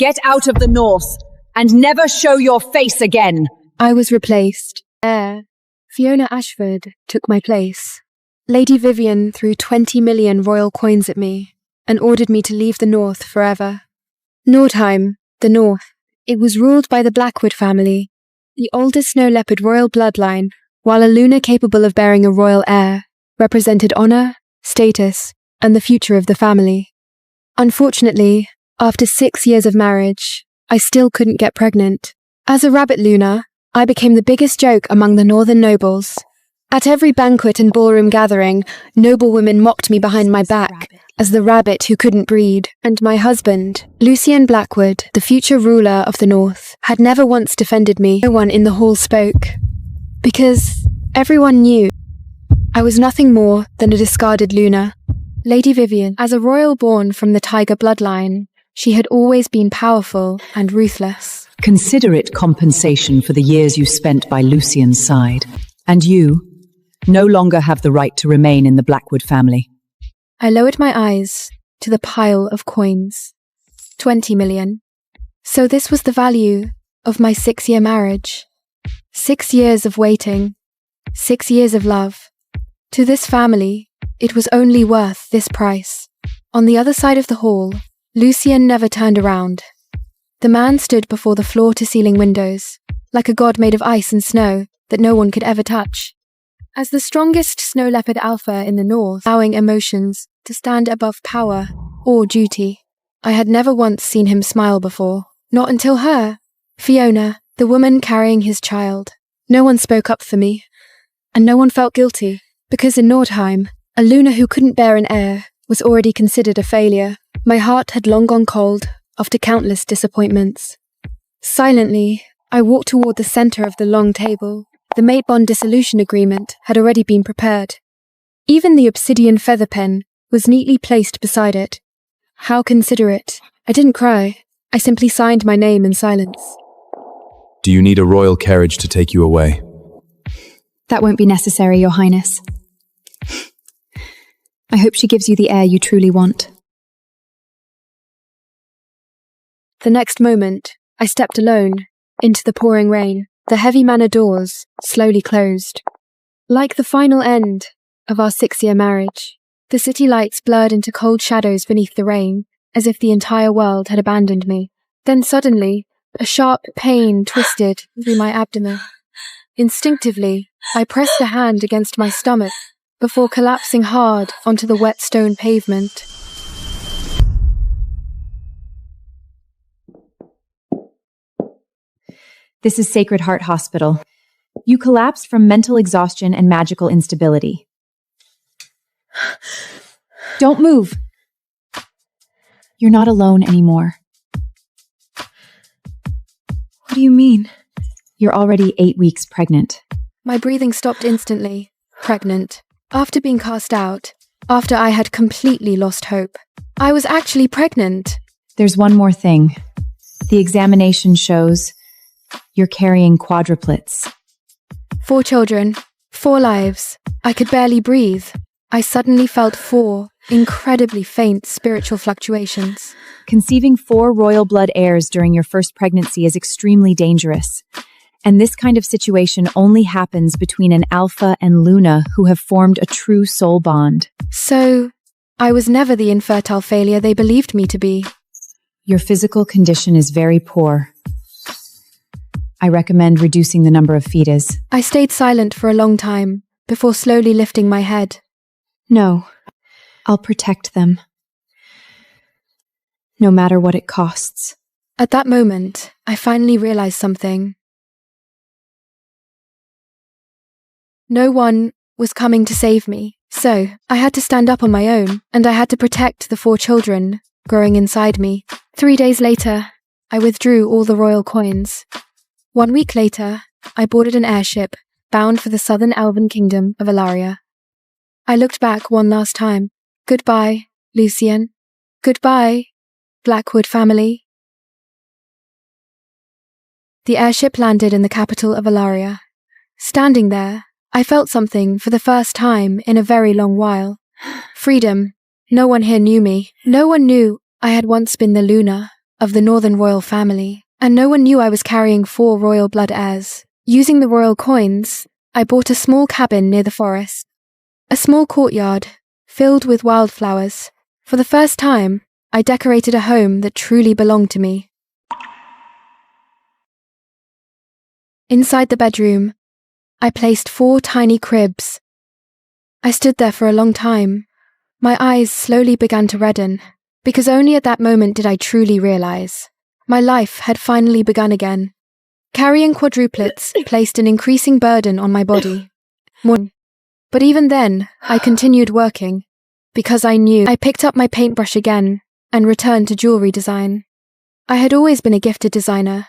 Get out of the north and never show your face again. I was replaced. Fiona Ashford took my place. Lady Vivian threw 20 million royal coins at me and ordered me to leave the north forever. Nordheim, the north, it was ruled by the Blackwood family, the oldest snow leopard royal bloodline, while a Luna capable of bearing a royal heir represented honor, status, and the future of the family. Unfortunately, after 6 years of marriage, I still couldn't get pregnant. As a rabbit Luna, I became the biggest joke among the northern nobles. At every banquet and ballroom gathering, noble women mocked me behind my back as the rabbit who couldn't breed, and my husband, Lucien Blackwood, the future ruler of the north, had never once defended me. No one in the hall spoke, because everyone knew I was nothing more than a discarded Luna. Lady Vivian, as a royal born from the tiger bloodline, she had always been powerful and ruthless. Consider it compensation for the years you spent by Lucien's side. And you no longer have the right to remain in the Blackwood family. I lowered my eyes to the pile of coins. 20 million. So this was the value of my 6-year marriage. 6 years of waiting. 6 years of love. To this family, it was only worth this price. On the other side of the hall, Lucien never turned around. The man stood before the floor-to-ceiling windows, like a god made of ice and snow that no one could ever touch. As the strongest snow leopard alpha in the north, allowing emotions to stand above power or duty. I had never once seen him smile before, not until her, Fiona, the woman carrying his child. No one spoke up for me, and no one felt guilty, because in Nordheim, a Luna who couldn't bear an heir was already considered a failure. My heart had long gone cold after countless disappointments. Silently, I walked toward the center of the long table. The mate bond dissolution agreement had already been prepared. Even the obsidian feather pen was neatly placed beside it. How considerate. I didn't cry. I simply signed my name in silence. Do you need a royal carriage to take you away? That won't be necessary, Your Highness. I hope she gives you the heir you truly want. The next moment, I stepped alone into the pouring rain. The heavy manor doors slowly closed. Like the final end of our 6-year marriage, the city lights blurred into cold shadows beneath the rain, as if the entire world had abandoned me. Then suddenly, a sharp pain twisted through my abdomen. Instinctively, I pressed a hand against my stomach before collapsing hard onto the wet stone pavement. This is Sacred Heart Hospital. You collapsed from mental exhaustion and magical instability. Don't move. You're not alone anymore. What do you mean? You're already 8 weeks pregnant. My breathing stopped instantly. Pregnant. After being cast out. After I had completely lost hope. I was actually pregnant. There's one more thing. The examination shows you're carrying quadruplets. 4 children, 4 lives. I could barely breathe. I suddenly felt 4 incredibly faint spiritual fluctuations. Conceiving 4 royal blood heirs during your first pregnancy is extremely dangerous. And this kind of situation only happens between an alpha and Luna who have formed a true soul bond. So, I was never the infertile failure they believed me to be. Your physical condition is very poor. I recommend reducing the number of fetus. I stayed silent for a long time, before slowly lifting my head. No, I'll protect them. No matter what it costs. At that moment, I finally realized something. No one was coming to save me, so I had to stand up on my own, and I had to protect the 4 children growing inside me. 3 days later, I withdrew all the royal coins. 1 week later, I boarded an airship bound for the southern elven kingdom of Elaria. I looked back one last time. Goodbye, Lucien. Goodbye, Blackwood family. The airship landed in the capital of Elaria. Standing there, I felt something for the first time in a very long while. Freedom. No one here knew me. No one knew I had once been the Luna of the Northern royal family, and no one knew I was carrying 4 royal blood heirs. Using the royal coins, I bought a small cabin near the forest. A small courtyard, filled with wildflowers. For the first time, I decorated a home that truly belonged to me. Inside the bedroom, I placed 4 tiny cribs. I stood there for a long time. My eyes slowly began to redden, because only at that moment did I truly realize my life had finally begun again. Carrying quadruplets placed an increasing burden on my body. But even then, I continued working, because I knew. I picked up my paintbrush again and returned to jewelry design. I had always been a gifted designer,